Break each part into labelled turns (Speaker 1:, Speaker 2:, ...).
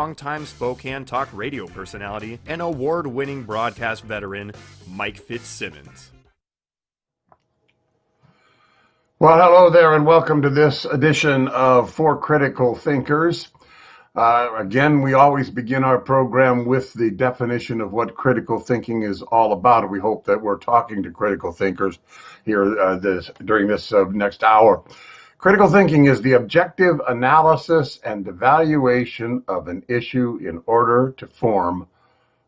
Speaker 1: Longtime Spokane Talk radio personality and award-winning broadcast veteran, Mike Fitzsimmons.
Speaker 2: Well, hello there, and welcome to this edition of For Critical Thinkers. Again, we always begin our program with the definition of what critical thinking is all about. We hope that we're talking to critical thinkers here during this next hour. Critical thinking is the objective analysis and evaluation of an issue in order to form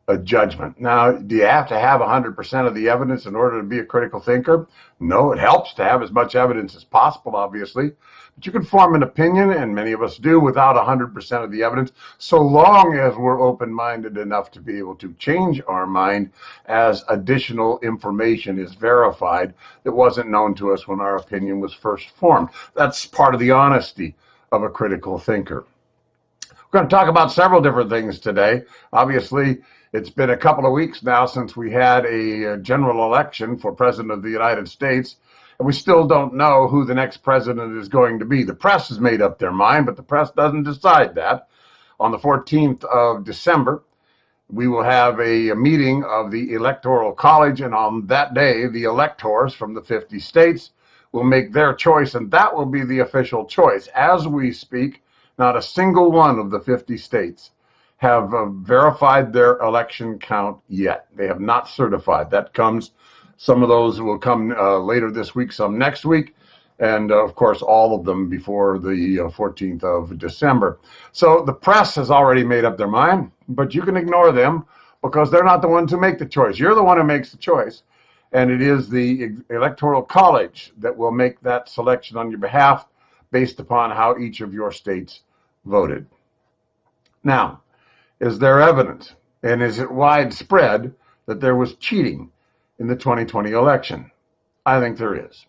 Speaker 2: a judgment. Now, do you have to have 100% of the evidence in order to be a critical thinker? No, it helps to have as much evidence as possible, obviously. But you can form an opinion, and many of us do, without 100% of the evidence, so long as we're open-minded enough to be able to change our mind as additional information is verified that wasn't known to us when our opinion was first formed. That's part of the honesty of a critical thinker. We're going to talk about several different things today. Obviously, it's been a couple of weeks now since we had a general election for President of the United States, and we still don't know who the next president is going to be. The press has made up their mind, but the press doesn't decide that. On the 14th of December, we will have a meeting of the Electoral College, and on that day, the electors from the 50 states will make their choice, and that will be the official choice. As we speak, not a single one of the 50 states have verified their election count yet. They have not certified. That comes, some of those will come later this week, some next week, and of course all of them before the 14th of December. So the press has already made up their mind, but you can ignore them because they're not the ones who make the choice. You're the one who makes the choice, and it is the Electoral College that will make that selection on your behalf based upon how each of your states voted. Now, is there evidence, and is it widespread, that there was cheating in the 2020 election? I think there is.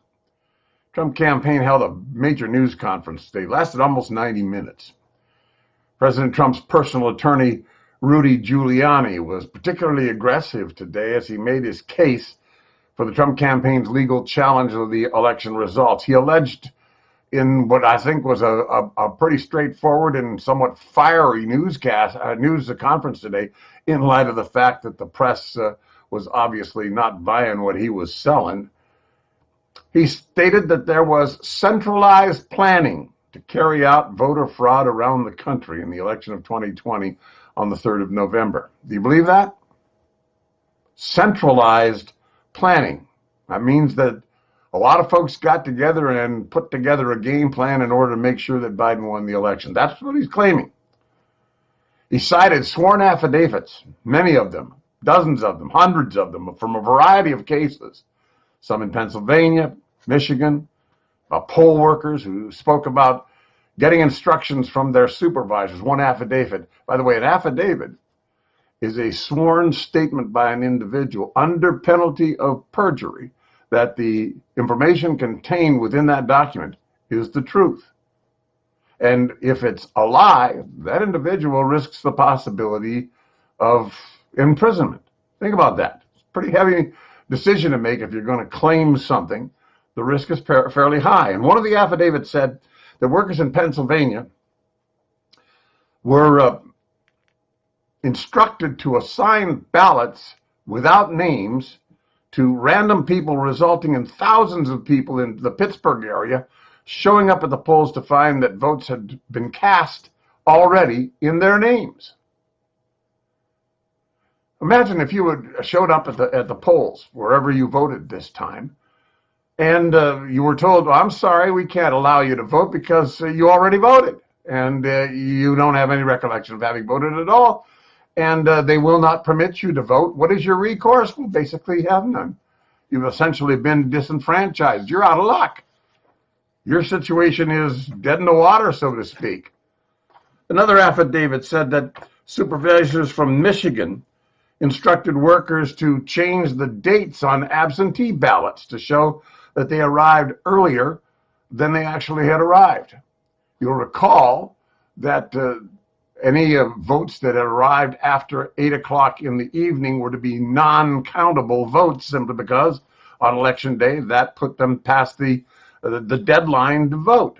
Speaker 2: Trump campaign held a major news conference today. It lasted almost 90 minutes. President Trump's personal attorney, Rudy Giuliani, was particularly aggressive today as he made his case for the Trump campaign's legal challenge of the election results. He alleged in what I think was a pretty straightforward and somewhat fiery news conference today, in light of the fact that the press was obviously not buying what he was selling. He stated that there was centralized planning to carry out voter fraud around the country in the election of 2020 on the 3rd of November. Do you believe that? Centralized planning. That means that a lot of folks got together and put together a game plan in order to make sure that Biden won the election. That's what he's claiming. He cited sworn affidavits, many of them, dozens of them, hundreds of them, from a variety of cases, some in Pennsylvania, Michigan, poll workers who spoke about getting instructions from their supervisors. One affidavit, by the way, an affidavit is a sworn statement by an individual under penalty of perjury that the information contained within that document is the truth. And if it's a lie, that individual risks the possibility of imprisonment. Think about that. It's a pretty heavy decision to make if you're going to claim something. The risk is fairly high. And one of the affidavits said that workers in Pennsylvania were instructed to assign ballots without names to random people, resulting in thousands of people in the Pittsburgh area showing up at the polls to find that votes had been cast already in their names. Imagine if you had showed up at the polls, wherever you voted this time, and you were told, well, I'm sorry, we can't allow you to vote because you already voted, and you don't have any recollection of having voted at all, and they will not permit you to vote. What is your recourse? Well, basically you have none. You've essentially been disenfranchised. You're out of luck. Your situation is dead in the water, so to speak. Another affidavit said that supervisors from Michigan instructed workers to change the dates on absentee ballots to show that they arrived earlier than they actually had arrived. You'll recall that any votes that had arrived after 8 o'clock in the evening were to be non-countable votes, simply because on election day that put them past the deadline to vote.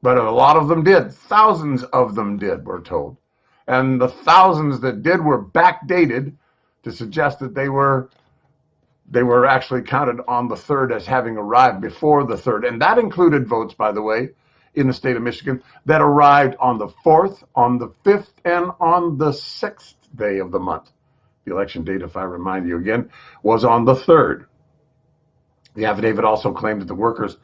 Speaker 2: But a lot of them did. Thousands of them did, we're told. And the thousands that did were backdated to suggest that they were actually counted on the 3rd as having arrived before the 3rd. And that included votes, by the way, in the state of Michigan that arrived on the 4th, on the 5th, and on the 6th day of the month. The election date, if I remind you again, was on the 3rd. The affidavit also claimed that the workers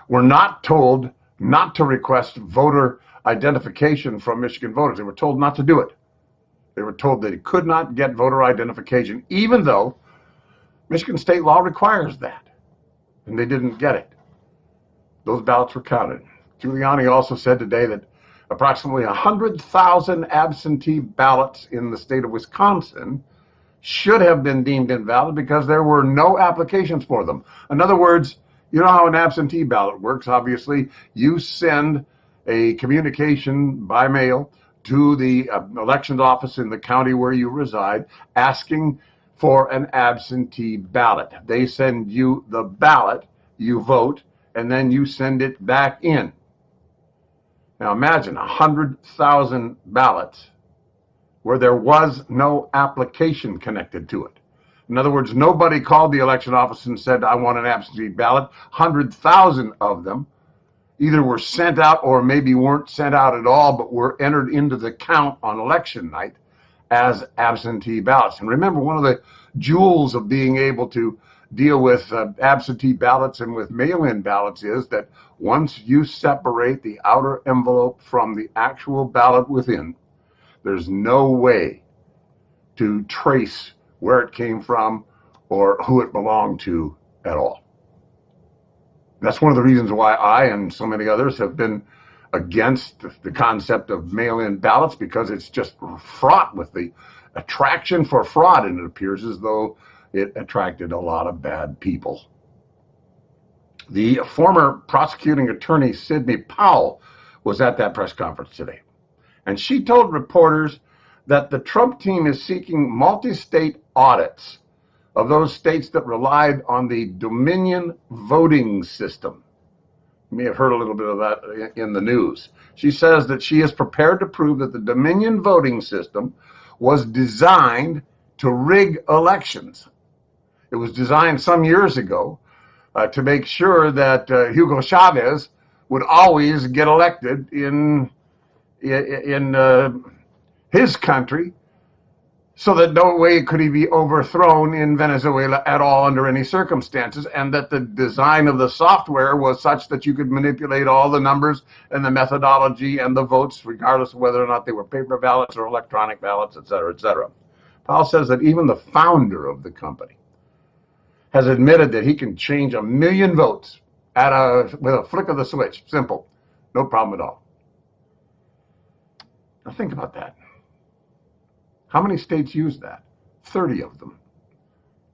Speaker 2: were not told not to request voter identification from Michigan voters. They were told not to do it. They were told they could not get voter identification, even though Michigan state law requires that. And they didn't get it. Those ballots were counted. Giuliani also said today that approximately 100,000 absentee ballots in the state of Wisconsin should have been deemed invalid because there were no applications for them. In other words, you know how an absentee ballot works, obviously. You send a communication by mail to the elections office in the county where you reside asking for an absentee ballot. They send you the ballot, you vote, and then you send it back in. Now imagine 100,000 ballots where there was no application connected to it. In other words, nobody called the election office and said, I want an absentee ballot. 100,000 of them either were sent out or maybe weren't sent out at all, but were entered into the count on election night as absentee ballots. And remember, one of the jewels of being able to deal with absentee ballots and with mail-in ballots is that once you separate the outer envelope from the actual ballot within, there's no way to trace where it came from or who it belonged to at all. That's one of the reasons why I and so many others have been against the concept of mail-in ballots, because it's just fraught with the attraction for fraud, and it appears as though it attracted a lot of bad people. The former prosecuting attorney, Sidney Powell, was at that press conference today. And she told reporters that the Trump team is seeking multi-state audits of those states that relied on the Dominion voting system. You may have heard a little bit of that in the news. She says that she is prepared to prove that the Dominion voting system was designed to rig elections. It was designed some years ago to make sure that Hugo Chavez would always get elected in his country, so that no way could he be overthrown in Venezuela at all under any circumstances, and that the design of the software was such that you could manipulate all the numbers and the methodology and the votes, regardless of whether or not they were paper ballots or electronic ballots, et cetera, et cetera. Powell says that even the founder of the company has admitted that he can change 1 million votes with a flick of the switch. Simple. No problem at all. Now think about that. How many states used that? 30 of them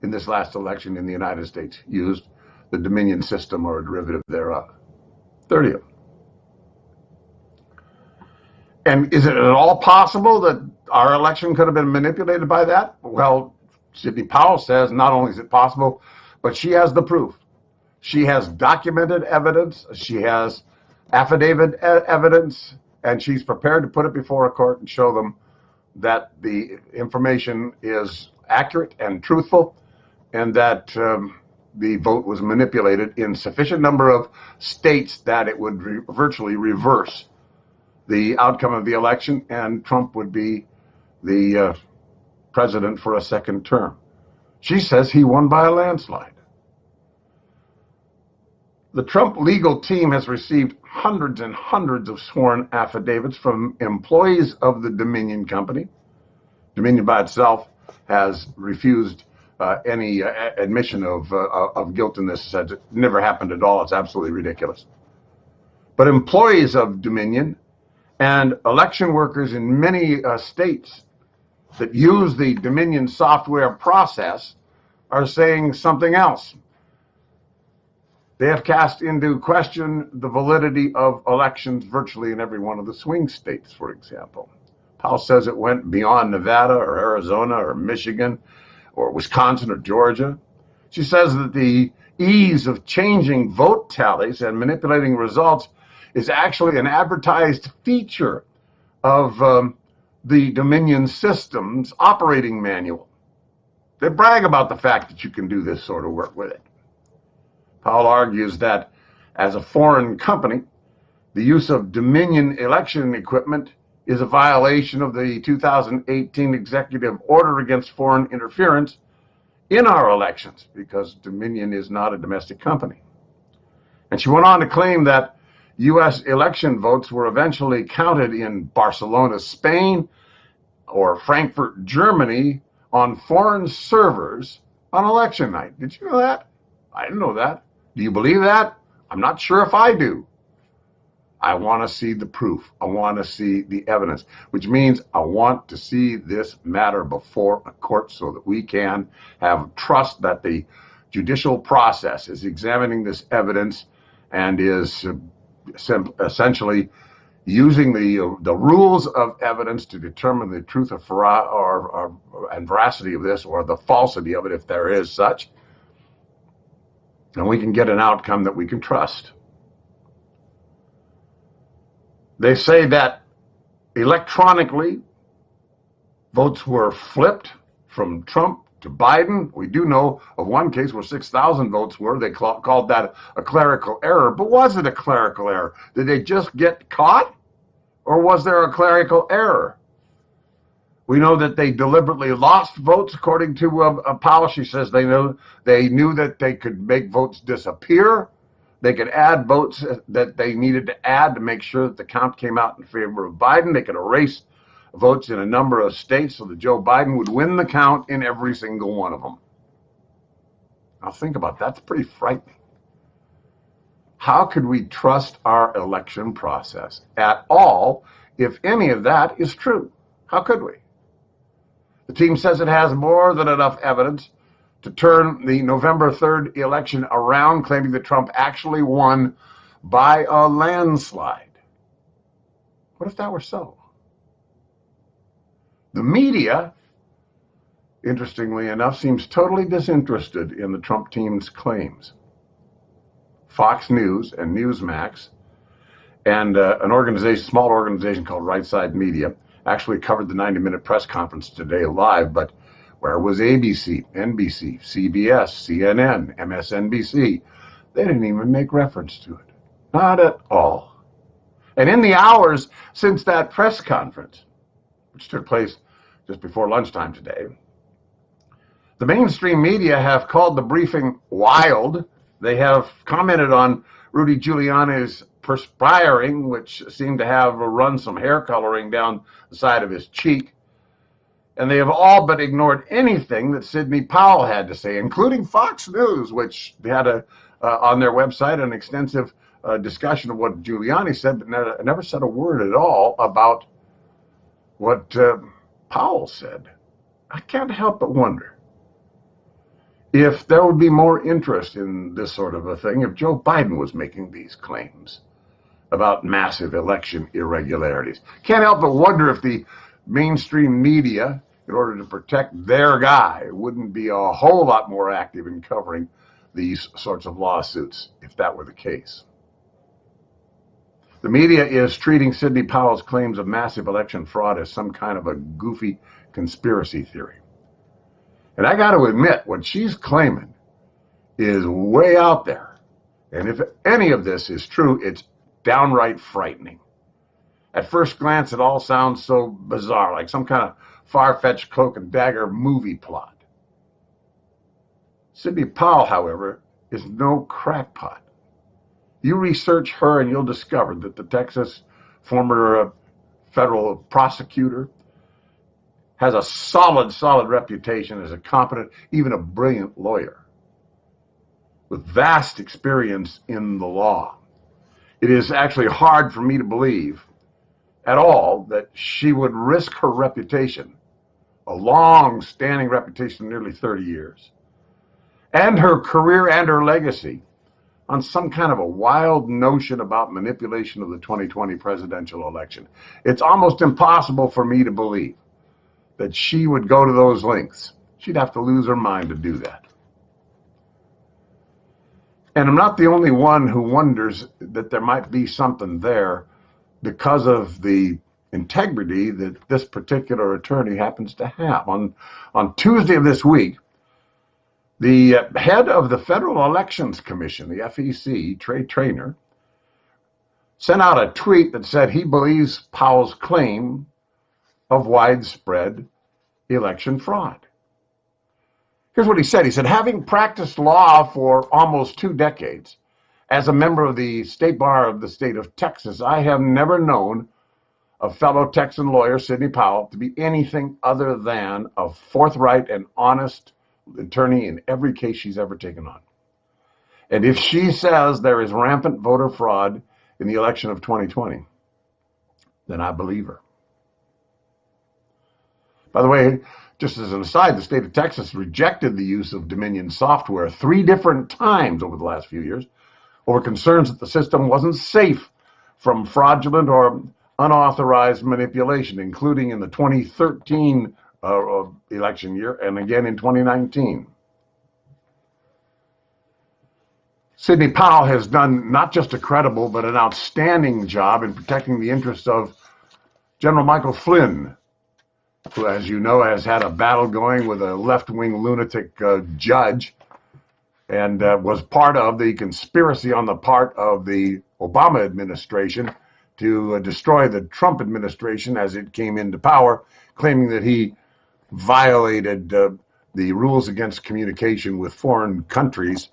Speaker 2: in this last election in the United States used the Dominion system or a derivative thereof. 30 of them. And is it at all possible that our election could have been manipulated by that? Well, Sidney Powell says not only is it possible, but she has the proof. She has documented evidence. She has affidavit evidence. And she's prepared to put it before a court and show them that the information is accurate and truthful, and that the vote was manipulated in sufficient number of states that it would virtually reverse the outcome of the election, and Trump would be the president for a second term. She says he won by a landslide. The Trump legal team has received hundreds and hundreds of sworn affidavits from employees of the Dominion company. Dominion by itself has refused any admission of guilt in this. Says it never happened at all. It's absolutely ridiculous. But employees of Dominion and election workers in many states that use the Dominion software process are saying something else. They have cast into question the validity of elections virtually in every one of the swing states, for example. Powell says it went beyond Nevada or Arizona or Michigan or Wisconsin or Georgia. She says that the ease of changing vote tallies and manipulating results is actually an advertised feature of the Dominion Systems operating manual. They brag about the fact that you can do this sort of work with it. Powell argues that as a foreign company, the use of Dominion election equipment is a violation of the 2018 executive order against foreign interference in our elections, because Dominion is not a domestic company. And she went on to claim that U.S. election votes were eventually counted in Barcelona, Spain, or Frankfurt, Germany, on foreign servers on election night. Did you know that? I didn't know that. Do you believe that? I'm not sure if I do. I want to see the proof. I want to see the evidence, which means I want to see this matter before a court so that we can have trust that the judicial process is examining this evidence and is essentially using the rules of evidence to determine the truth and veracity of this, or the falsity of it, if there is such. And we can get an outcome that we can trust. They say that electronically votes were flipped from Trump to Biden. We do know of one case where 6,000 votes were. They called that a clerical error. But was it a clerical error? Did they just get caught? Or was there a clerical error? We know that they deliberately lost votes, according to Powell. She says they knew that they could make votes disappear. They could add votes that they needed to add to make sure that the count came out in favor of Biden. They could erase votes in a number of states so that Joe Biden would win the count in every single one of them. Now think about that. That's pretty frightening. How could we trust our election process at all if any of that is true? How could we? The team says it has more than enough evidence to turn the November 3rd election around, claiming that Trump actually won by a landslide. What if that were so? The media, interestingly enough, seems totally disinterested in the Trump team's claims. Fox News and Newsmax and an small organization called Right Side Media actually covered the 90-minute press conference today live, but where was ABC, NBC, CBS, CNN, MSNBC? They didn't even make reference to it. Not at all. And in the hours since that press conference, which took place just before lunchtime today, the mainstream media have called the briefing wild. They have commented on Rudy Giuliani's perspiring, which seemed to have run some hair coloring down the side of his cheek. And they have all but ignored anything that Sidney Powell had to say, including Fox News, which they had on their website an extensive discussion of what Giuliani said, but never said a word at all about what Powell said. I can't help but wonder if there would be more interest in this sort of a thing if Joe Biden was making these claims about massive election irregularities. Can't help but wonder if the mainstream media, in order to protect their guy, wouldn't be a whole lot more active in covering these sorts of lawsuits if that were the case. The media is treating Sidney Powell's claims of massive election fraud as some kind of a goofy conspiracy theory. And I got to admit, what she's claiming is way out there. And if any of this is true, it's downright frightening. At first glance, it all sounds so bizarre, like some kind of far-fetched cloak and dagger movie plot. Sidney Powell, however, is no crackpot. You research her and you'll discover that the Texas former federal prosecutor has a solid reputation as a competent, even a brilliant lawyer with vast experience in the law. It is actually hard for me to believe at all that she would risk her reputation, a long-standing reputation of nearly 30 years, and her career and her legacy on some kind of a wild notion about manipulation of the 2020 presidential election. It's almost impossible for me to believe that she would go to those lengths. She'd have to lose her mind to do that. And I'm not the only one who wonders that there might be something there because of the integrity that this particular attorney happens to have. On Tuesday of this week, the head of the Federal Elections Commission, the FEC, Trey Traynor, sent out a tweet that said he believes Powell's claim of widespread election fraud. Here's what he said. He said, having practiced law for almost 2 decades, as a member of the State Bar of the state of Texas, I have never known a fellow Texan lawyer, Sidney Powell, to be anything other than a forthright and honest attorney in every case she's ever taken on. And if she says there is rampant voter fraud in the election of 2020, then I believe her. By the way, just as an aside, the state of Texas rejected the use of Dominion software 3 different times over the last few years over concerns that the system wasn't safe from fraudulent or unauthorized manipulation, including in the 2013 election year and again in 2019. Sidney Powell has done not just a credible but an outstanding job in protecting the interests of General Michael Flynn, who, as you know, has had a battle going with a left-wing lunatic judge and was part of the conspiracy on the part of the Obama administration to destroy the Trump administration as it came into power, claiming that he violated the rules against communication with foreign countries,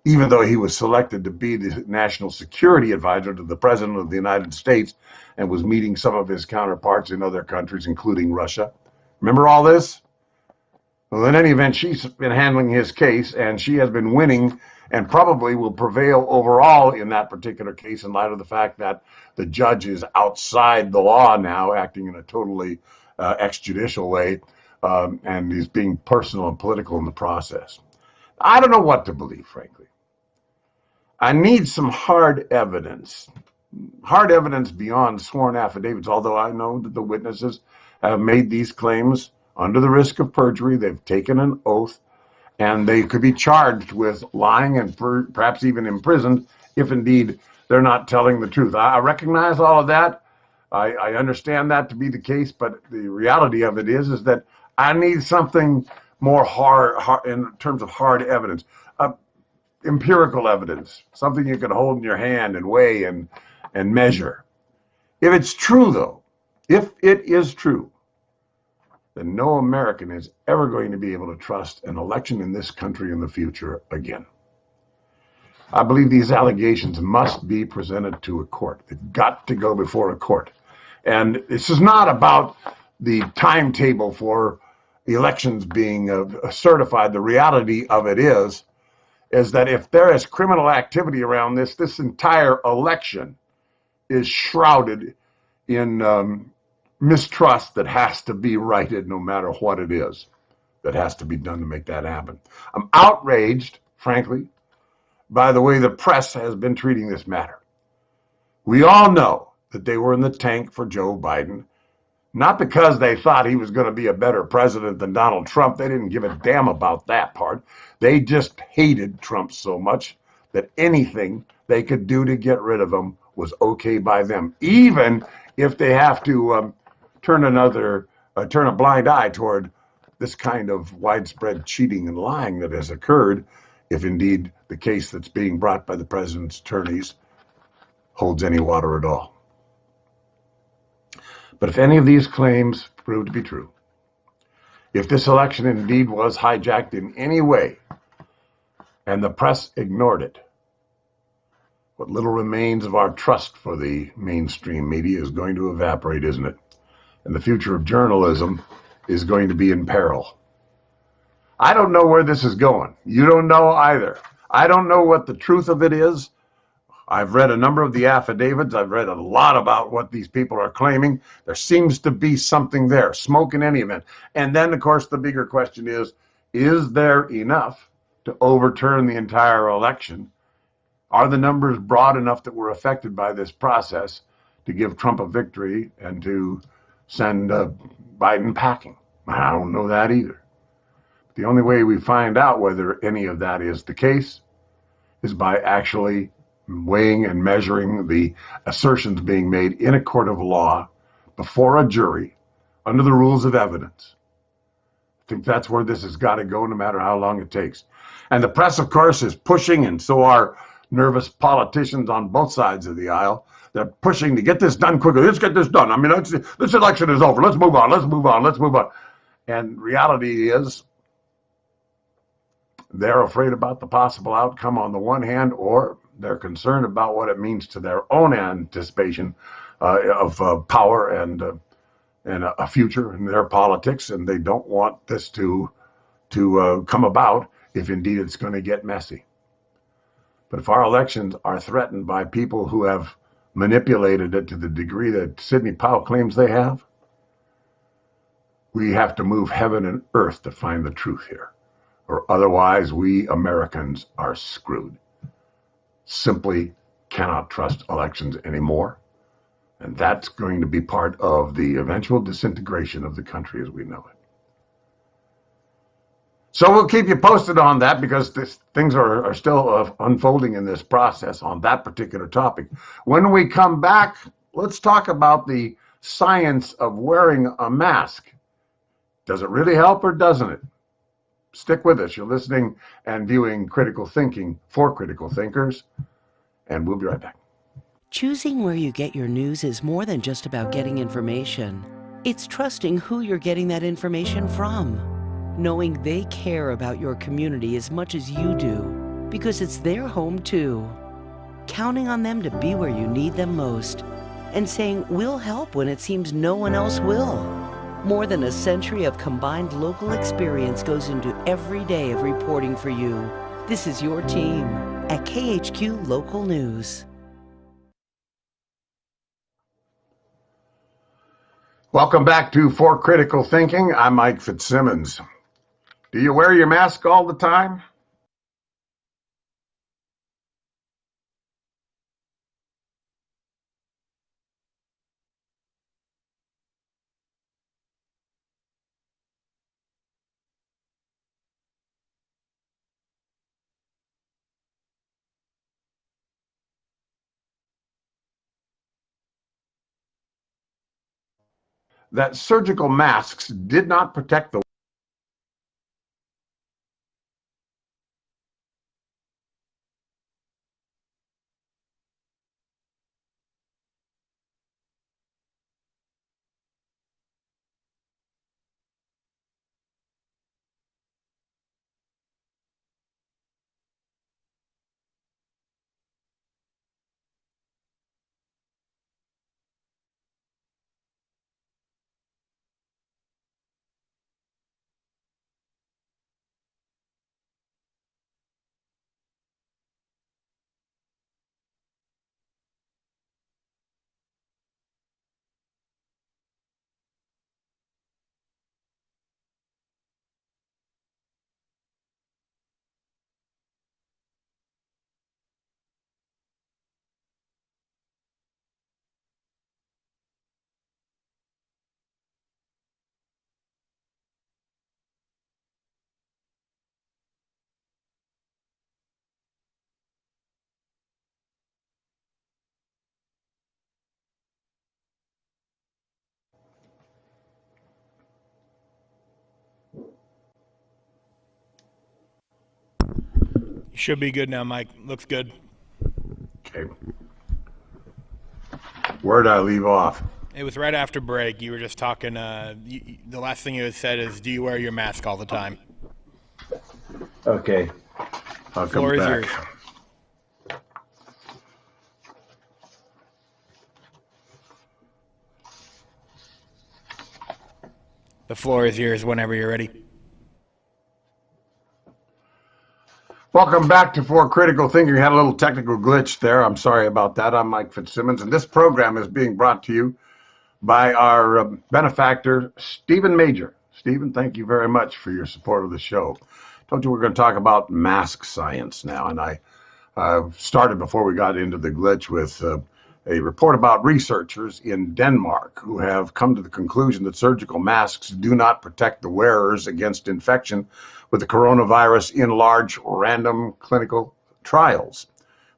Speaker 2: even though he was selected to be the national security advisor to the President of the United States and was meeting some of his counterparts in other countries, including Russia. Remember all this? Well, in any event, she's been handling his case, and she has been winning and probably will prevail overall in that particular case in light of the fact that the judge is outside the law now, acting in a totally extrajudicial way, and is being personal and political in the process. I don't know what to believe, frankly. I need some hard evidence beyond sworn affidavits, although I know that the witnesses have made these claims under the risk of perjury. They've taken an oath, and they could be charged with lying and perhaps even imprisoned if indeed they're not telling the truth. I recognize all of that. I understand that to be the case, but the reality of it is that I need something more hard in terms of hard evidence, empirical evidence, something you can hold in your hand and weigh and measure. If it's true, though, if it is true, then no American is ever going to be able to trust an election in this country in the future again. I believe these allegations must be presented to a court. They've got to go before a court. And this is not about the timetable for elections being certified. The reality of it is that if there is criminal activity around this entire election is shrouded in mistrust that has to be righted no matter what it is that has to be done to make that happen. I'm outraged, frankly, by the way the press has been treating this matter. We all know that they were in the tank for Joe Biden, not because they thought he was going to be a better president than Donald Trump. They didn't give a damn about that part. They just hated Trump so much that anything they could do to get rid of him was okay by them, even if they have to turn a blind eye toward this kind of widespread cheating and lying that has occurred, if indeed the case that's being brought by the president's attorneys holds any water at all. But if any of these claims prove to be true, if this election indeed was hijacked in any way and the press ignored it, what little remains of our trust for the mainstream media is going to evaporate, isn't it? And the future of journalism is going to be in peril. I don't know where this is going. You don't know either. I don't know what the truth of it is. I've read a number of the affidavits. I've read a lot about what these people are claiming. There seems to be something there, smoke in any event. And then, of course, the bigger question is there enough to overturn the entire election? Are the numbers broad enough that we're affected by this process to give Trump a victory and to send Biden packing? I don't know that either. The only way we find out whether any of that is the case is by actually weighing and measuring the assertions being made in a court of law before a jury under the rules of evidence. I think that's where this has got to go, no matter how long it takes. And the press, of course, is pushing, and so are nervous politicians on both sides of the aisle. They're pushing to get this done quickly. Let's get this done. I mean, this election is over. Let's move on. Let's move on. Let's move on. And reality is, they're afraid about the possible outcome on the one hand, or they're concerned about what it means to their own anticipation of power and a future in their politics, and they don't want this to come about if indeed it's going to get messy. But if our elections are threatened by people who have manipulated it to the degree that Sidney Powell claims they have, we have to move heaven and earth to find the truth here, or otherwise we Americans are screwed. Simply cannot trust elections anymore. And that's going to be part of the eventual disintegration of the country as we know it. So we'll keep you posted on that, because things are still unfolding in this process on that particular topic. When we come back, let's talk about the science of wearing a mask. Does it really help or doesn't it? Stick with us. You're listening and viewing Critical Thinking for Critical Thinkers, and we'll be right back.
Speaker 3: Choosing where you get your news is more than just about getting information. It's trusting who you're getting that information from. Knowing they care about your community as much as you do, because it's their home too. Counting on them to be where you need them most, and saying we'll help when it seems no one else will. More than a century of combined local experience goes into every day of reporting for you. This is your team at KHQ Local News.
Speaker 2: Welcome back to For Critical Thinking. I'm Mike Fitzsimmons. Do you wear your mask all the time? That surgical masks did not protect the
Speaker 4: Should be good now, Mike. Looks good.
Speaker 2: Okay. Where'd I leave off?
Speaker 4: It was right after break. You were just talking. The last thing you had said is, "Do you wear your mask all the time?"
Speaker 2: Okay. I'll come
Speaker 4: Floor is
Speaker 2: back.
Speaker 4: yours. The floor is yours whenever you're ready.
Speaker 2: Welcome back to For Critical Thinking. We had a little technical glitch there. I'm sorry about that. I'm Mike Fitzsimmons, and this program is being brought to you by our benefactor, Stephen Major. Stephen, thank you very much for your support of the show. Told you we're going to talk about mask science now, and I started before we got into the glitch with a report about researchers in Denmark who have come to the conclusion that surgical masks do not protect the wearers against infection with the coronavirus in large random clinical trials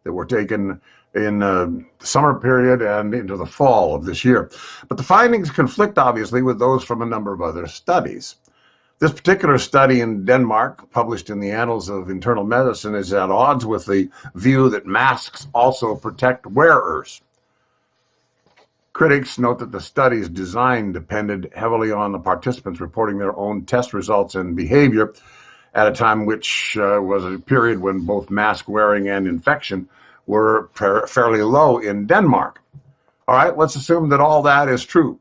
Speaker 2: that were taken in the summer period and into the fall of this year. But the findings conflict, obviously, with those from a number of other studies. This particular study in Denmark, published in the Annals of Internal Medicine, is at odds with the view that masks also protect wearers. Critics note that the study's design depended heavily on the participants reporting their own test results and behavior at a time which was a period when both mask wearing and infection were fairly low in Denmark. All right, let's assume that all that is true.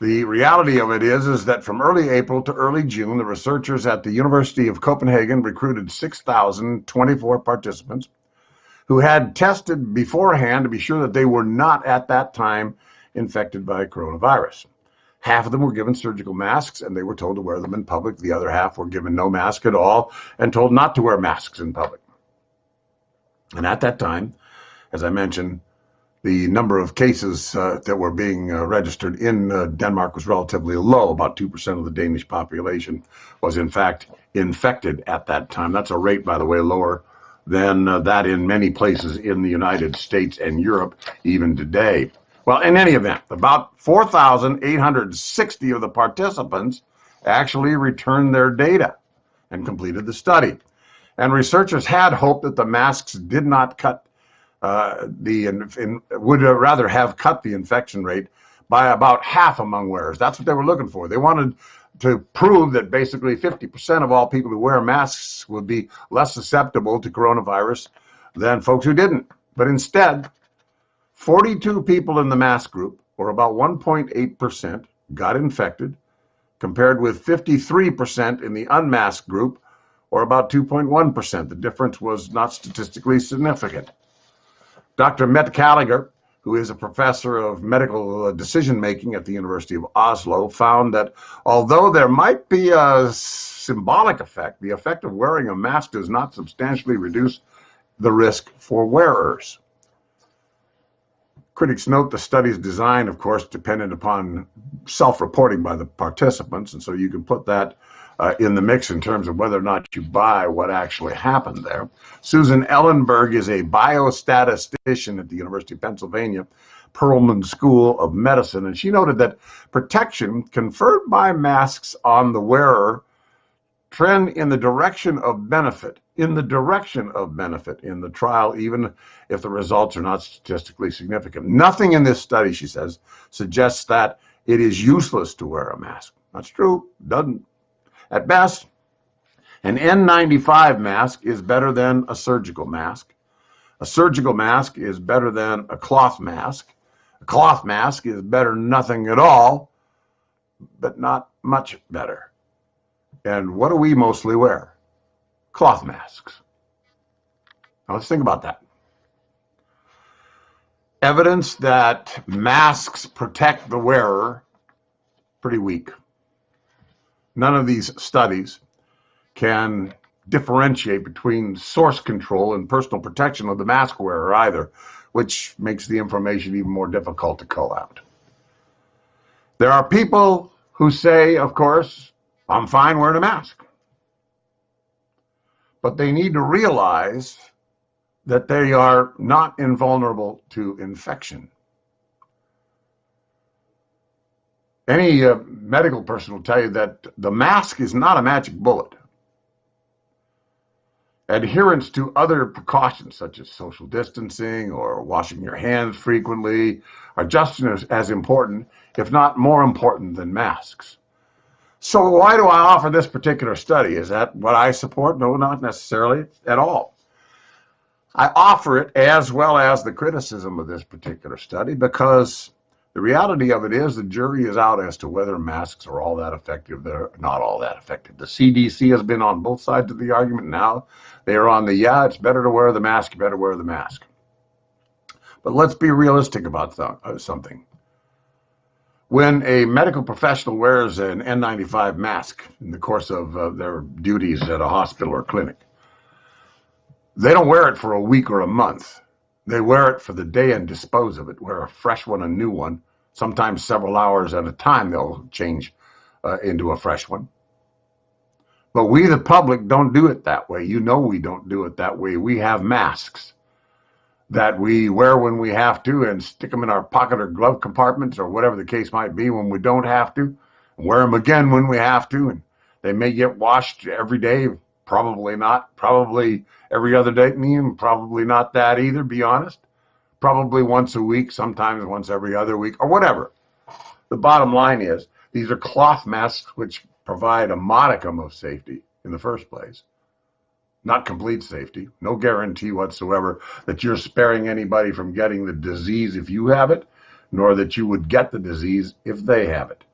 Speaker 2: The reality of it is that from early April to early June, the researchers at the University of Copenhagen recruited 6,024 participants who had tested beforehand to be sure that they were not at that time infected by coronavirus. Half of them were given surgical masks and they were told to wear them in public. The other half were given no mask at all and told not to wear masks in public. And at that time, as I mentioned, the number of cases that were being registered in Denmark was relatively low. About 2% of the Danish population was, in fact, infected at that time. That's a rate, by the way, lower than that in many places in the United States and Europe, even today. Well, in any event, about 4,860 of the participants actually returned their data and completed the study. And researchers had hoped that the masks did not cut would rather have cut the infection rate by about half among wearers. That's what they were looking for. They wanted to prove that basically 50% of all people who wear masks would be less susceptible to coronavirus than folks who didn't. But instead, 42 people in the mask group, or about 1.8%, got infected, compared with 53% in the unmasked group, or about 2.1%. The difference was not statistically significant. Dr. Mette Gallagher, who is a professor of medical decision-making at the University of Oslo, found that although there might be a symbolic effect, the effect of wearing a mask does not substantially reduce the risk for wearers. Critics note the study's design, of course, depended upon self-reporting by the participants, and so you can put that in the mix in terms of whether or not you buy what actually happened there. Susan Ellenberg is a biostatistician at the University of Pennsylvania Perelman School of Medicine, and she noted that protection conferred by masks on the wearer trend in the direction of benefit, in the trial, even if the results are not statistically significant. Nothing in this study, she says, suggests that it is useless to wear a mask. That's true, doesn't. At best, an N95 mask is better than a surgical mask. A surgical mask is better than a cloth mask. A cloth mask is better than nothing at all, but not much better. And what do we mostly wear? Cloth masks. Now let's think about that. Evidence that masks protect the wearer, pretty weak. None of these studies can differentiate between source control and personal protection of the mask wearer either, which makes the information even more difficult to cull out. There are people who say, of course, I'm fine wearing a mask. But they need to realize that they are not invulnerable to infection. Any medical person will tell you that the mask is not a magic bullet. Adherence to other precautions, such as social distancing or washing your hands frequently, are just as important, if not more important, than masks. So why do I offer this particular study? Is that what I support? No, not necessarily at all. I offer it as well as the criticism of this particular study because the reality of it is the jury is out as to whether masks are all that effective. They're not all that effective. The CDC has been on both sides of the argument. Now they are on the, yeah, it's better to wear the mask, you better wear the mask. But let's be realistic about something. When a medical professional wears an N95 mask in the course of their duties at a hospital or clinic, they don't wear it for a week or a month. They wear it for the day and dispose of it. Wear a fresh one, a new one. Sometimes several hours at a time they'll change into a fresh one. But we, the public, don't do it that way. You know we don't do it that way. We have masks that we wear when we have to and stick them in our pocket or glove compartments or whatever the case might be when we don't have to, and wear them again when we have to, and they may get washed every day. Probably not. Probably every other day, probably not that either, be honest. Probably once a week, sometimes once every other week, or whatever. The bottom line is, these are cloth masks which provide a modicum of safety in the first place. Not complete safety. No guarantee whatsoever that you're sparing anybody from getting the disease if you have it, nor that you would get the disease if they have it.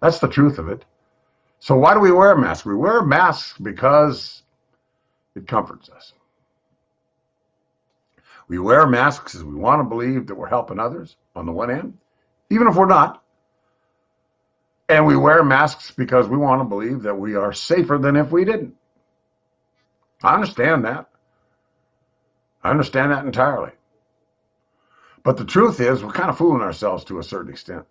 Speaker 2: That's the truth of it. So why do we wear masks? We wear masks because it comforts us. We wear masks because we want to believe that we're helping others on the one end, even if we're not. And we wear masks because we want to believe that we are safer than if we didn't. I understand that. I understand that entirely. But the truth is, we're kind of fooling ourselves to a certain extent.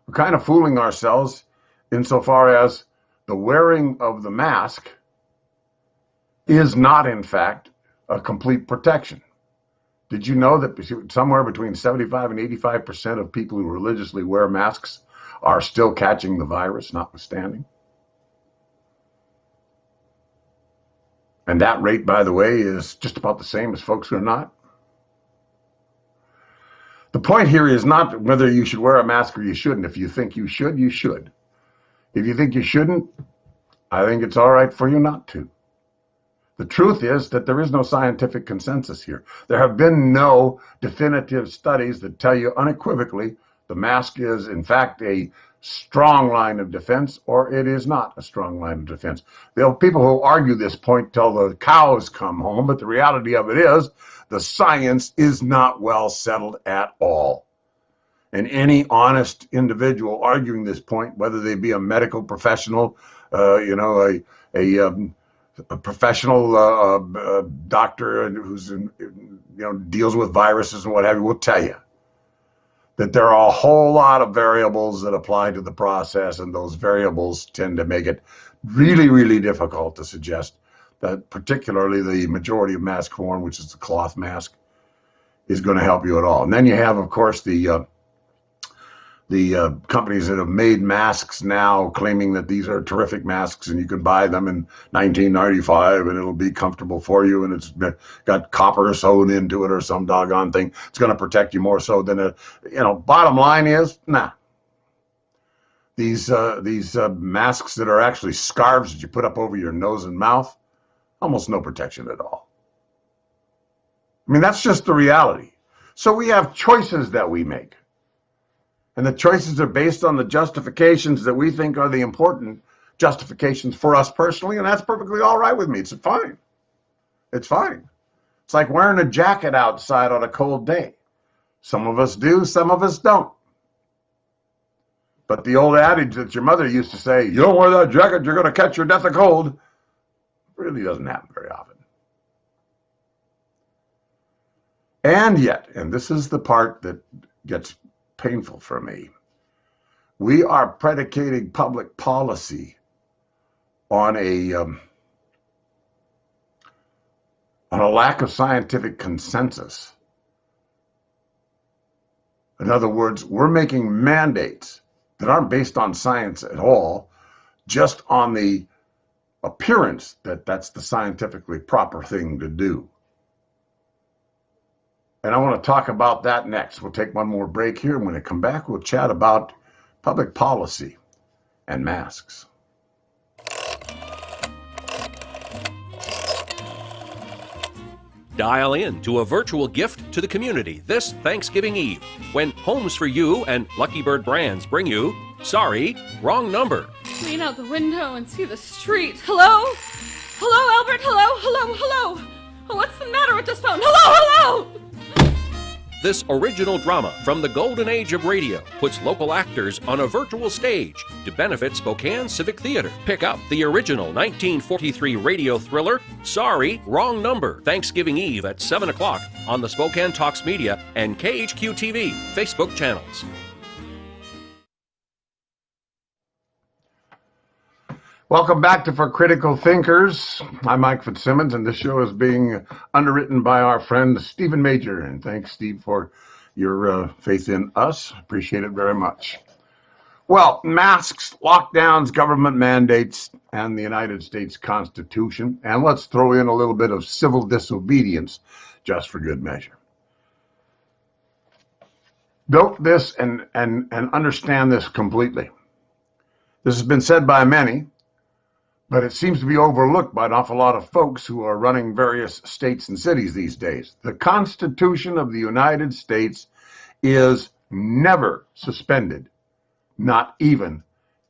Speaker 2: We're kind of fooling ourselves insofar as the wearing of the mask is not, in fact, a complete protection. Did you know that somewhere between 75 and 85% of people who religiously wear masks are still catching the virus, notwithstanding? And that rate, by the way, is just about the same as folks who are not. The point here is not whether you should wear a mask or you shouldn't. If you think you should, you should. If you think you shouldn't, I think it's all right for you not to. The truth is that there is no scientific consensus here. There have been no definitive studies that tell you unequivocally the mask is, in fact, a strong line of defense, or it is not a strong line of defense. There are people who argue this point till the cows come home, but the reality of it is the science is not well settled at all. And any honest individual arguing this point, whether they be a medical professional, a professional doctor who's deals with viruses and what have you, will tell you that there are a whole lot of variables that apply to the process, and those variables tend to make it really, really difficult to suggest that particularly the majority of mask form, which is the cloth mask, is going to help you at all. And then you have, of course, the companies that have made masks now claiming that these are terrific masks and you can buy them in 1995 and it'll be comfortable for you and it's got copper sewn into it or some doggone thing. It's going to protect you more so than bottom line is, nah. These masks that are actually scarves that you put up over your nose and mouth, almost no protection at all. I mean, that's just the reality. So we have choices that we make. And the choices are based on the justifications that we think are the important justifications for us personally, and that's perfectly all right with me. It's fine. It's fine. It's like wearing a jacket outside on a cold day. Some of us do, some of us don't. But the old adage that your mother used to say, you don't wear that jacket, you're going to catch your death of cold, really doesn't happen very often. And yet, and this is the part that gets painful for me, we are predicating public policy on a lack of scientific consensus. In other words, we're making mandates that aren't based on science at all, just on the appearance that that's the scientifically proper thing to do. And I want to talk about that next. We'll take one more break here, and when we come back, we'll chat about public policy and masks.
Speaker 5: Dial in to a virtual gift to the community this Thanksgiving Eve when Homes for You and Lucky Bird Brands bring you Sorry, Wrong Number.
Speaker 6: Lean out the window and see the street. Hello? Hello, Albert? Hello? Hello? Hello? Oh, what's the matter with this phone? Hello? Hello?
Speaker 5: This original drama from the golden age of radio puts local actors on a virtual stage to benefit Spokane Civic Theater. Pick up the original 1943 radio thriller, Sorry, Wrong Number, Thanksgiving Eve at 7 o'clock on the Spokane Talks Media and KHQ TV Facebook channels.
Speaker 2: Welcome back to For Critical Thinkers. I'm Mike Fitzsimmons, and this show is being underwritten by our friend Stephen Major. And thanks, Steve, for your faith in us. Appreciate it very much. Well, masks, lockdowns, government mandates, and the United States Constitution. And let's throw in a little bit of civil disobedience just for good measure. Note this and understand this completely. This has been said by many, but it seems to be overlooked by an awful lot of folks who are running various states and cities these days. The Constitution of the United States is never suspended, not even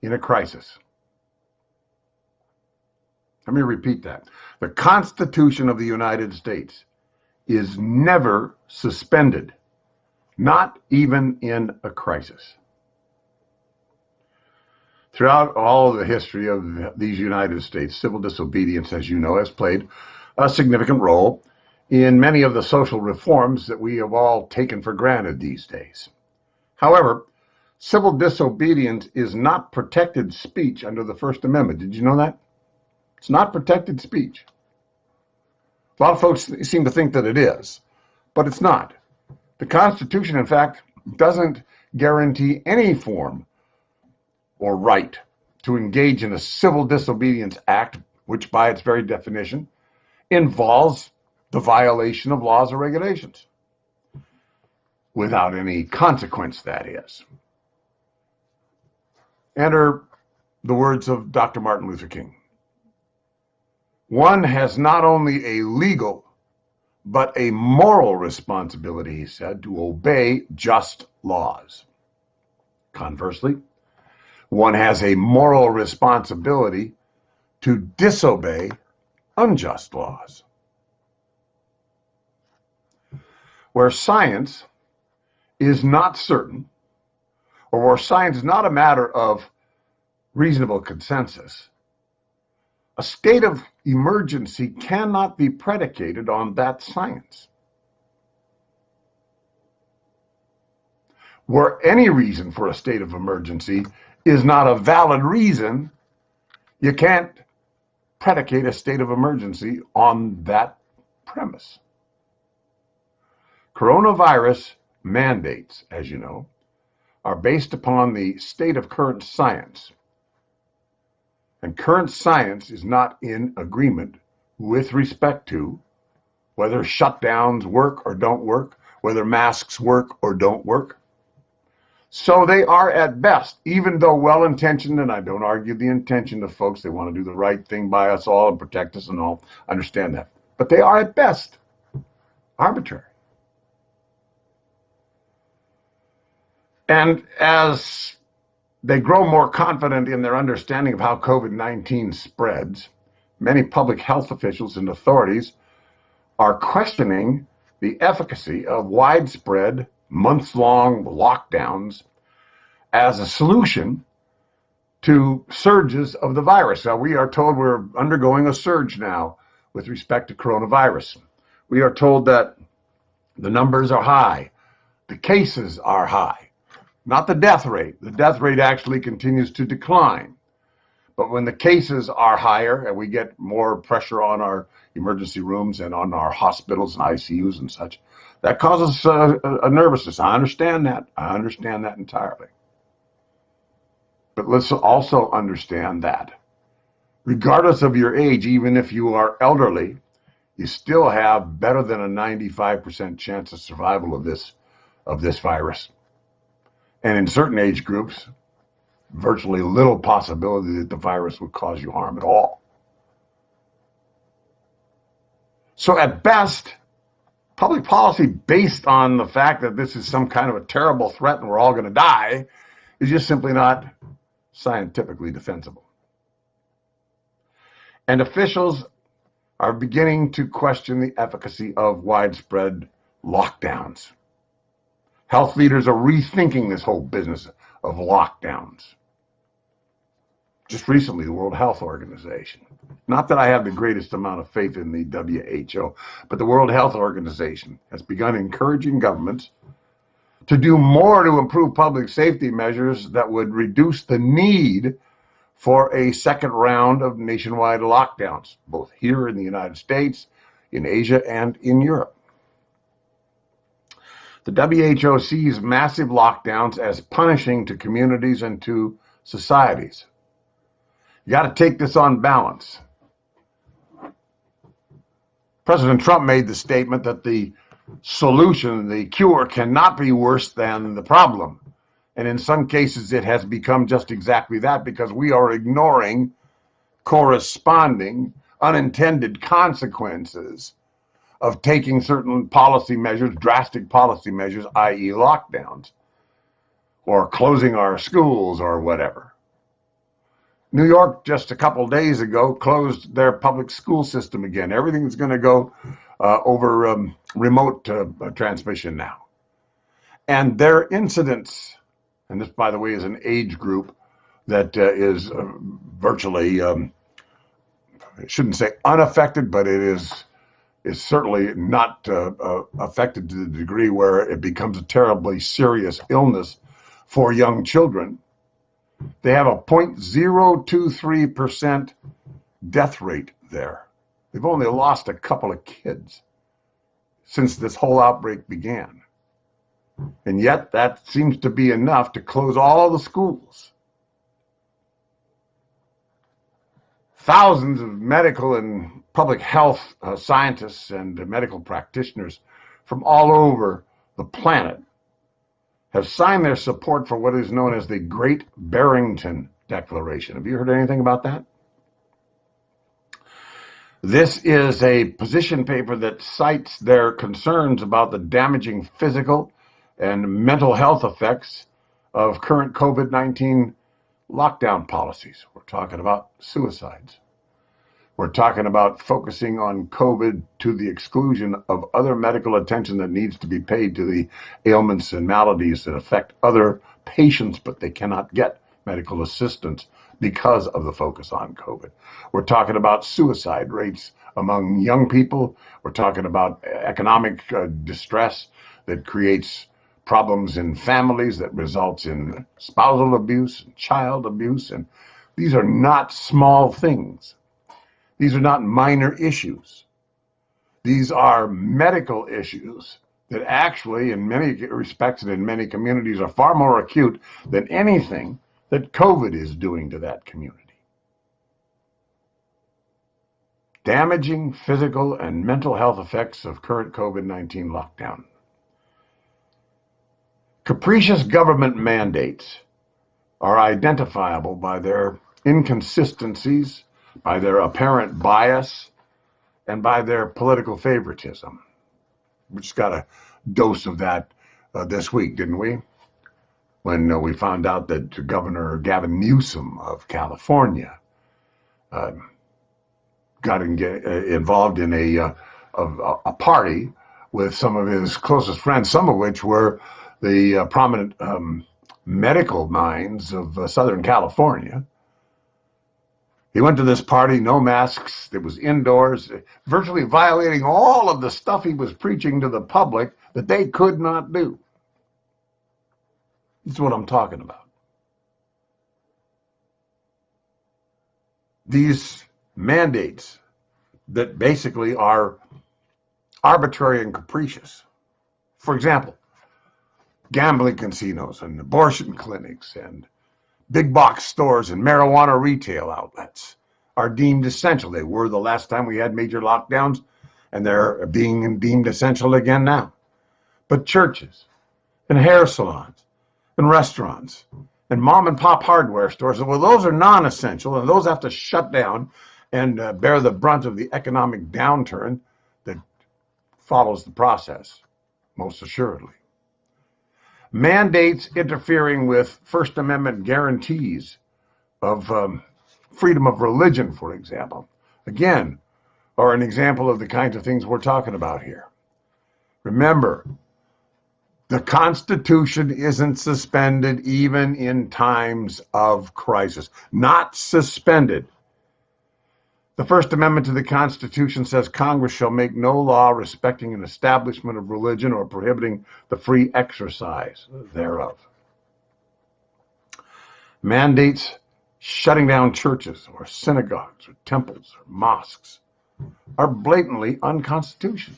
Speaker 2: in a crisis. Let me repeat that. The Constitution of the United States is never suspended, not even in a crisis. Throughout all of the history of these United States, civil disobedience, as you know, has played a significant role in many of the social reforms that we have all taken for granted these days. However, civil disobedience is not protected speech under the First Amendment. Did you know that? It's not protected speech. A lot of folks seem to think that it is, but it's not. The Constitution, in fact, doesn't guarantee any form or right to engage in a civil disobedience act, which by its very definition involves the violation of laws or regulations, without any consequence, that is. Enter the words of Dr. Martin Luther King. One has not only a legal, but a moral responsibility, he said, to obey just laws. Conversely, one has a moral responsibility to disobey unjust laws. Where science is not certain, or where science is not a matter of reasonable consensus, a state of emergency cannot be predicated on that science. Where any reason for a state of emergency is not a valid reason, you can't predicate a state of emergency on that premise. Coronavirus mandates, as you know, are based upon the state of current science. And current science is not in agreement with respect to whether shutdowns work or don't work, whether masks work or don't work. So they are at best, even though well-intentioned, and I don't argue the intention of folks, they want to do the right thing by us all and protect us and all, understand that. But they are at best arbitrary. And as they grow more confident in their understanding of how COVID-19 spreads, many public health officials and authorities are questioning the efficacy of widespread, months-long lockdowns as a solution to surges of the virus. Now, we are told we're undergoing a surge now with respect to coronavirus. We are told that the numbers are high, the cases are high, not the death rate. The death rate actually continues to decline. But when the cases are higher and we get more pressure on our emergency rooms and on our hospitals and ICUs and such, that causes a nervousness. I understand that. I understand that entirely. But let's also understand that regardless of your age, even if you are elderly, you still have better than a 95% chance of survival of this virus. And in certain age groups, virtually little possibility that the virus would cause you harm at all. So at best, public policy based on the fact that this is some kind of a terrible threat and we're all going to die is just simply not scientifically defensible. And officials are beginning to question the efficacy of widespread lockdowns. Health leaders are rethinking this whole business of lockdowns. Just recently, the World Health Organization, not that I have the greatest amount of faith in the WHO, but the World Health Organization has begun encouraging governments to do more to improve public safety measures that would reduce the need for a second round of nationwide lockdowns, both here in the United States, in Asia, and in Europe. The WHO sees massive lockdowns as punishing to communities and to societies. You got to take this on balance. President Trump made the statement that the solution, the cure, cannot be worse than the problem. And in some cases, it has become just exactly that, because we are ignoring corresponding unintended consequences of taking certain policy measures, drastic policy measures, i.e. lockdowns, or closing our schools or whatever. New York, just a couple days ago, closed their public school system again. Everything's going to go over remote transmission now. And their incidents, and this, by the way, is an age group that is virtually, I shouldn't say unaffected, but it is certainly not affected to the degree where it becomes a terribly serious illness for young children. They have a 0.023% death rate there. They've only lost a couple of kids since this whole outbreak began. And yet that seems to be enough to close all the schools. Thousands of medical and public health scientists and medical practitioners from all over the planet have signed their support for what is known as the Great Barrington Declaration. Have you heard anything about that? This is a position paper that cites their concerns about the damaging physical and mental health effects of current COVID-19 lockdown policies. We're talking about suicides. We're talking about focusing on COVID to the exclusion of other medical attention that needs to be paid to the ailments and maladies that affect other patients, but they cannot get medical assistance because of the focus on COVID. We're talking about suicide rates among young people. We're talking about economic distress that creates problems in families, that results in spousal abuse, child abuse, and these are not small things. These are not minor issues. These are medical issues that actually, in many respects and in many communities, are far more acute than anything that COVID is doing to that community. Damaging physical and mental health effects of current COVID-19 lockdown. Capricious government mandates are identifiable by their inconsistencies, by their apparent bias, and by their political favoritism. We just got a dose of that this week, didn't we? When we found out that Governor Gavin Newsom of California got involved in a party with some of his closest friends, some of which were the prominent medical minds of Southern California. He went to this party, no masks, it was indoors, virtually violating all of the stuff he was preaching to the public that they could not do. This is what I'm talking about. These mandates that basically are arbitrary and capricious. For example, gambling casinos and abortion clinics and big box stores and marijuana retail outlets are deemed essential. They were the last time we had major lockdowns, and they're being deemed essential again now. But churches and hair salons and restaurants and mom and pop hardware stores, well, those are non-essential, and those have to shut down and bear the brunt of the economic downturn that follows the process, most assuredly. Mandates interfering with First Amendment guarantees of freedom of religion, for example, again, are an example of the kinds of things we're talking about here. Remember, the Constitution isn't suspended even in times of crisis. Not suspended. The First Amendment to the Constitution says Congress shall make no law respecting an establishment of religion or prohibiting the free exercise thereof. Mandates shutting down churches or synagogues or temples or mosques are blatantly unconstitutional.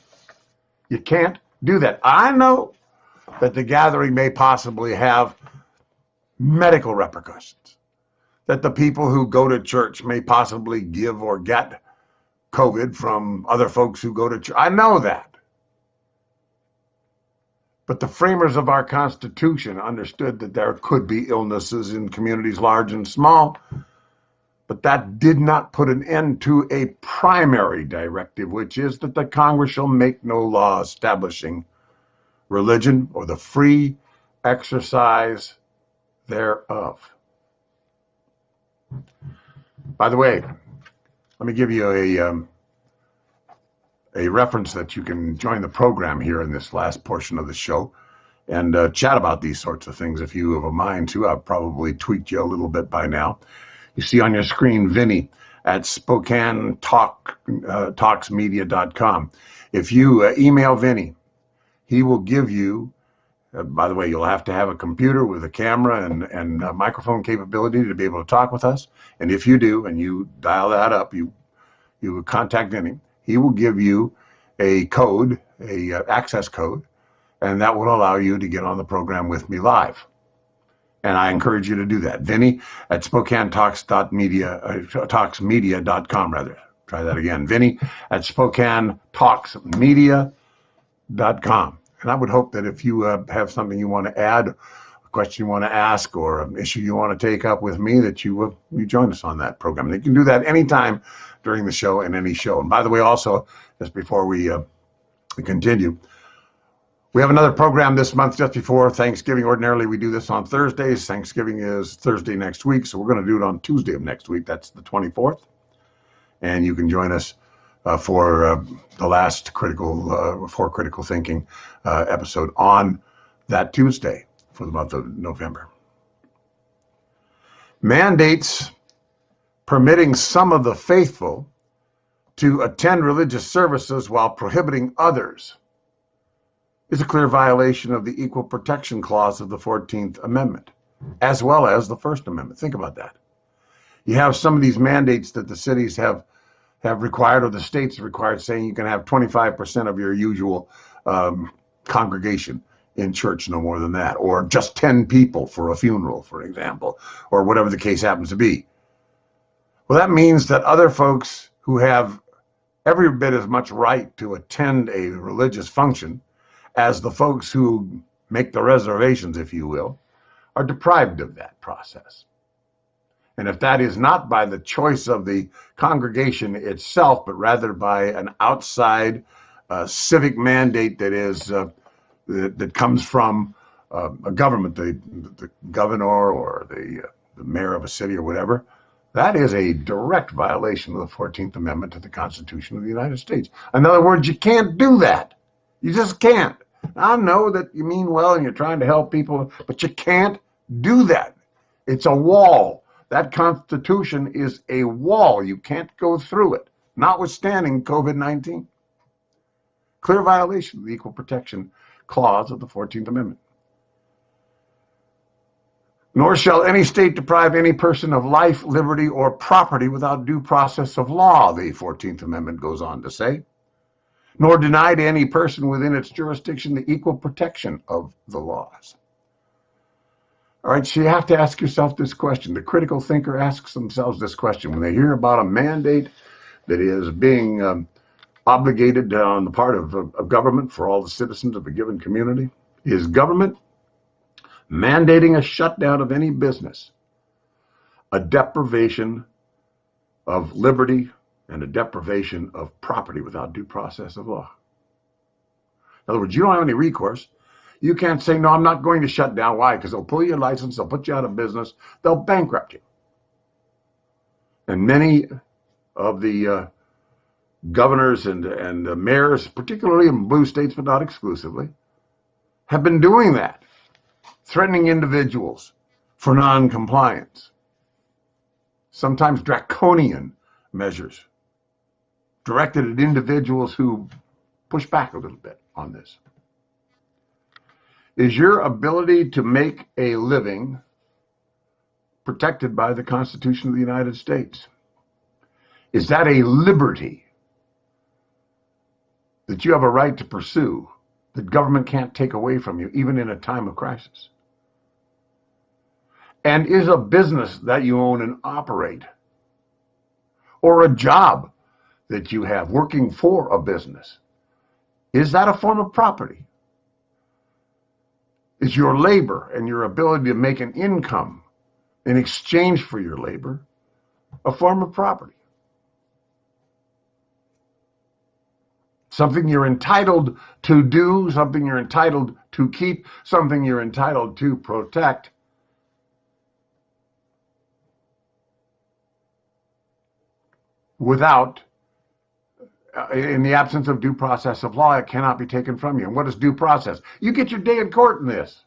Speaker 2: You can't do that. I know that the gathering may possibly have medical repercussions, that the people who go to church may possibly give or get COVID from other folks who go to church. I know that. But the framers of our Constitution understood that there could be illnesses in communities large and small, but that did not put an end to a primary directive, which is that the Congress shall make no law establishing religion or the free exercise thereof. By the way, let me give you a reference that you can join the program here in this last portion of the show and chat about these sorts of things if you have a mind to. I've probably tweaked you a little bit by now. You see on your screen Vinny at SpokaneTalksMedia.com. If you email Vinny, he will give you, by the way, you'll have to have a computer with a camera and microphone capability to be able to talk with us. And if you do, and you dial that up, you contact Vinny, he will give you a code, access code, and that will allow you to get on the program with me live. And I encourage you to do that. Vinny at SpokaneTalksMedia.com, rather. Try that again. Vinny at SpokaneTalksMedia.com. And I would hope that if you have something you want to add, a question you want to ask, or an issue you want to take up with me, that you join us on that program. And you can do that anytime during the show and any show. And by the way, also, just before we continue, we have another program this month just before Thanksgiving. Ordinarily, we do this on Thursdays. Thanksgiving is Thursday next week, so we're going to do it on Tuesday of next week. That's the 24th. And you can join us for the last critical thinking episode on that Tuesday for the month of November. Mandates permitting some of the faithful to attend religious services while prohibiting others is a clear violation of the Equal Protection Clause of the 14th Amendment, as well as the First Amendment. Think about that. You have some of these mandates that the cities have required, or the states have required, saying you can have 25% of your usual congregation in church, no more than that, or just 10 people for a funeral, for example, or whatever the case happens to be. Well, that means that other folks who have every bit as much right to attend a religious function as the folks who make the reservations, if you will, are deprived of that process. And if that is not by the choice of the congregation itself, but rather by an outside civic mandate that is that comes from a government, the governor or the mayor of a city or whatever, that is a direct violation of the 14th Amendment to the Constitution of the United States. In other words, you can't do that. You just can't. I know that you mean well and you're trying to help people, but you can't do that. It's a wall. That Constitution is a wall. You can't go through it, notwithstanding COVID-19. Clear violation of the Equal Protection Clause of the 14th Amendment. Nor shall any state deprive any person of life, liberty, or property without due process of law, the 14th Amendment goes on to say. Nor deny to any person within its jurisdiction the equal protection of the laws. All right, so you have to ask yourself this question. The critical thinker asks themselves this question when they hear about a mandate that is being obligated on the part of government for all the citizens of a given community. Is government mandating a shutdown of any business a deprivation of liberty and a deprivation of property without due process of law? In other words, you don't have any recourse. You can't say, no, I'm not going to shut down. Why? Because they'll pull your license, they'll put you out of business, they'll bankrupt you. And many of the governors and mayors, particularly in blue states, but not exclusively, have been doing that, threatening individuals for non-compliance, sometimes draconian measures directed at individuals who push back a little bit on this. Is your ability to make a living protected by the Constitution of the United States? Is that a liberty that you have a right to pursue that government can't take away from you, even in a time of crisis? And is a business that you own and operate, or a job that you have working for a business, is that a form of property? Is your labor and your ability to make an income in exchange for your labor a form of property? Something you're entitled to do, something you're entitled to keep, something you're entitled to protect. Without, in the absence of due process of law, it cannot be taken from you. And what is due process? You get your day in court in this.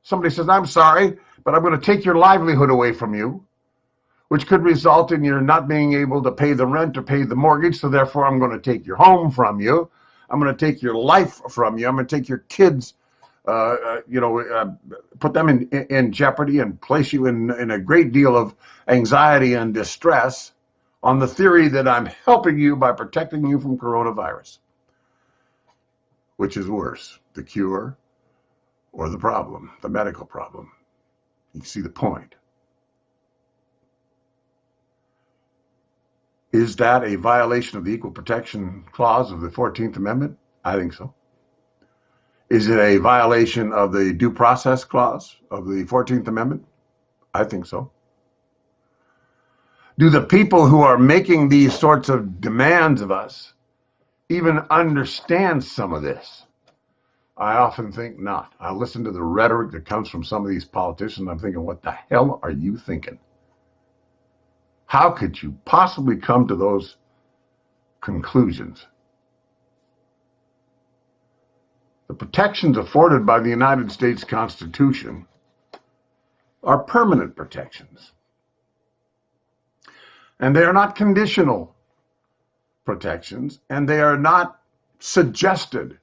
Speaker 2: Somebody says, I'm sorry, but I'm going to take your livelihood away from you, which could result in your not being able to pay the rent or pay the mortgage, so therefore I'm going to take your home from you. I'm going to take your life from you. I'm going to take your kids, put them in jeopardy and place you in a great deal of anxiety and distress on the theory that I'm helping you by protecting you from coronavirus. Which is worse, the cure or the problem, the medical problem? You see the point. Is that a violation of the Equal Protection Clause of the 14th Amendment? I think so. Is it a violation of the Due Process Clause of the 14th Amendment? I think so. Do the people who are making these sorts of demands of us even understand some of this? I often think not. I listen to the rhetoric that comes from some of these politicians. I'm thinking, what the hell are you thinking? How could you possibly come to those conclusions? The protections afforded by the United States Constitution are permanent protections. And they are not conditional protections, and they are not suggested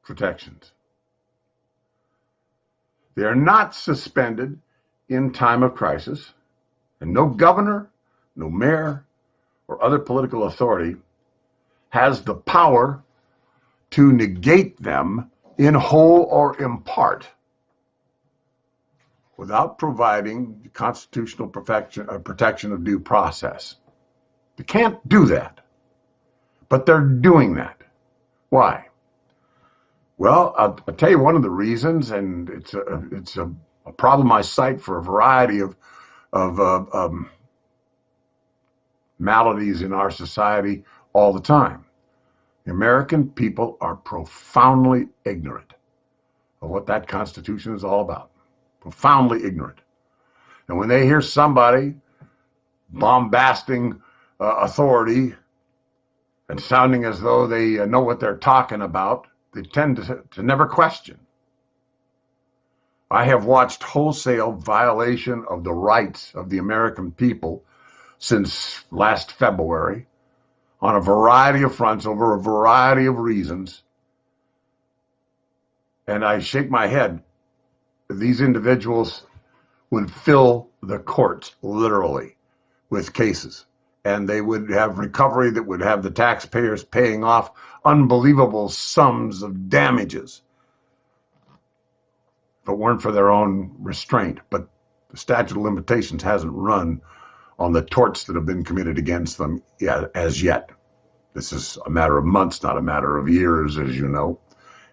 Speaker 2: protections. They are not suspended in time of crisis, and no governor, no mayor, or other political authority has the power to negate them in whole or in part without providing the constitutional protection of due process. They can't do that, but they're doing that. Why? Well, I'll tell you one of the reasons, and it's a problem I cite for a variety of maladies in our society all the time. The American people are profoundly ignorant of what that Constitution is all about. Profoundly ignorant. And when they hear somebody bombasting authority and sounding as though they know what they're talking about, they tend to never question. I have watched wholesale violation of the rights of the American people since last February on a variety of fronts over a variety of reasons. And I shake my head. These individuals would fill the courts literally with cases, and they would have recovery that would have the taxpayers paying off unbelievable sums of damages if it weren't for their own restraint. But the statute of limitations hasn't run on the torts that have been committed against them as yet. This is a matter of months, not a matter of years, as you know,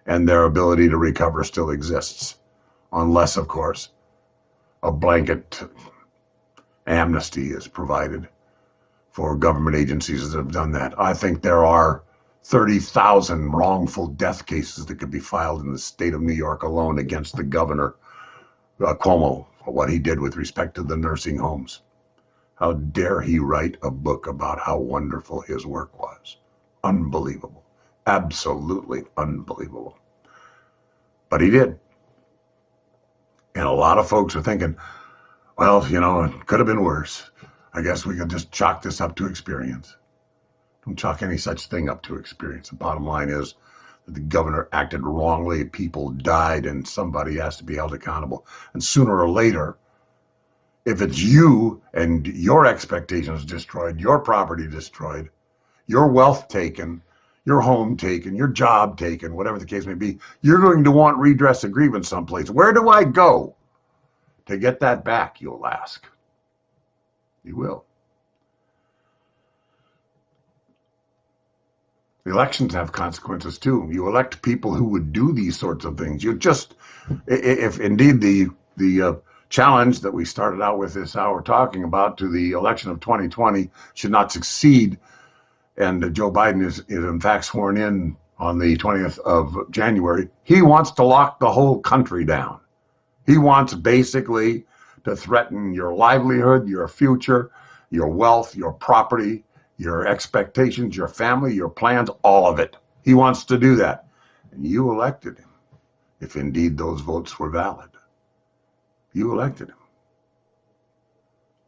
Speaker 2: and their ability to recover still exists. Unless, of course, a blanket amnesty is provided for government agencies that have done that. I think there are 30,000 wrongful death cases that could be filed in the state of New York alone against the governor, Cuomo, for what he did with respect to the nursing homes. How dare he write a book about how wonderful his work was? Unbelievable. Absolutely unbelievable. But he did. And a lot of folks are thinking, well, it could have been worse. I guess we could just chalk this up to experience. Don't chalk any such thing up to experience. The bottom line is that the governor acted wrongly, people died, and somebody has to be held accountable. And sooner or later, if it's you and your expectations destroyed, your property destroyed, your wealth taken, your home taken, your job taken, whatever the case may be, you're going to want redress of grievance someplace. Where do I go to get that back, you'll ask. You will. Elections have consequences too. You elect people who would do these sorts of things. You just, if indeed the challenge that we started out with this hour talking about to the election of 2020 should not succeed, and Joe Biden is in fact sworn in on the 20th of January, he wants to lock the whole country down. He wants basically to threaten your livelihood, your future, your wealth, your property, your expectations, your family, your plans, all of it. He wants to do that. And you elected him, if indeed those votes were valid. You elected him.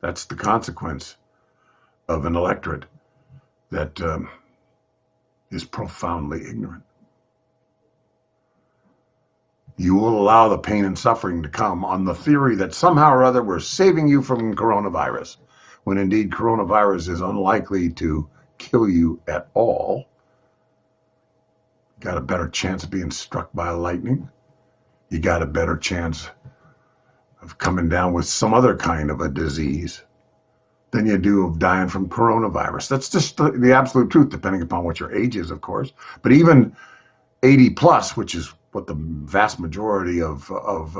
Speaker 2: That's the consequence of an electorate that is profoundly ignorant. You will allow the pain and suffering to come on the theory that somehow or other we're saving you from coronavirus, when indeed coronavirus is unlikely to kill you at all. Got a better chance of being struck by lightning. You got a better chance of coming down with some other kind of a disease than you do of dying from coronavirus. That's just the absolute truth, depending upon what your age is, of course. But even 80 plus, which is what the vast majority of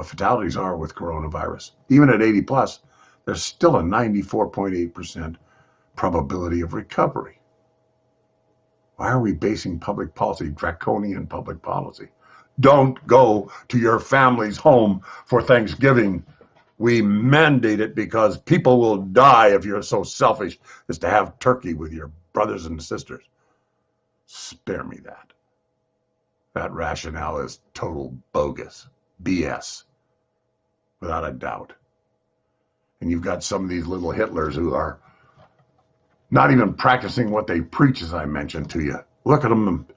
Speaker 2: fatalities are with coronavirus, even at 80 plus, there's still a 94.8% probability of recovery. Why are we basing public policy, draconian public policy? Don't go to your family's home for Thanksgiving. We mandate it because people will die if you're so selfish as to have turkey with your brothers and sisters. Spare me that. That rationale is total bogus, BS, without a doubt. And you've got some of these little Hitlers who are not even practicing what they preach, as I mentioned to you. Look at them.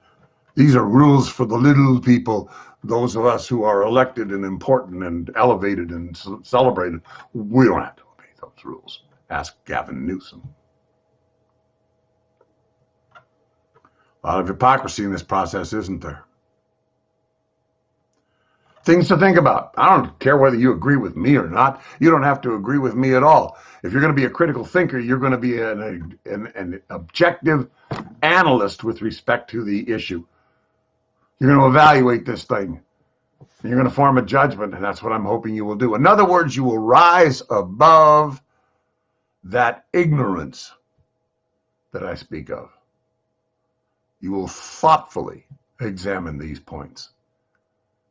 Speaker 2: These are rules for the little people, those of us who are elected and important and elevated and celebrated. We don't have to obey those rules. Ask Gavin Newsom. A lot of hypocrisy in this process, isn't there? Things to think about. I don't care whether you agree with me or not. You don't have to agree with me at all. If you're going to be a critical thinker, you're going to be an objective analyst with respect to the issue. You're going to evaluate this thing. And you're going to form a judgment, and that's what I'm hoping you will do. In other words, you will rise above that ignorance that I speak of. You will thoughtfully examine these points.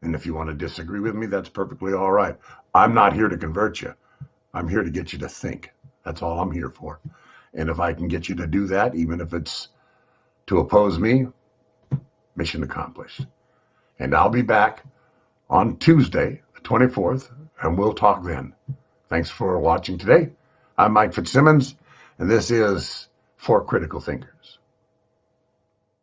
Speaker 2: And if you want to disagree with me, that's perfectly all right. I'm not here to convert you. I'm here to get you to think. That's all I'm here for. And if I can get you to do that, even if it's to oppose me, mission accomplished. And I'll be back on Tuesday, the 24th, and we'll talk then. Thanks for watching today. I'm Mike Fitzsimmons, and this is For Critical Thinkers.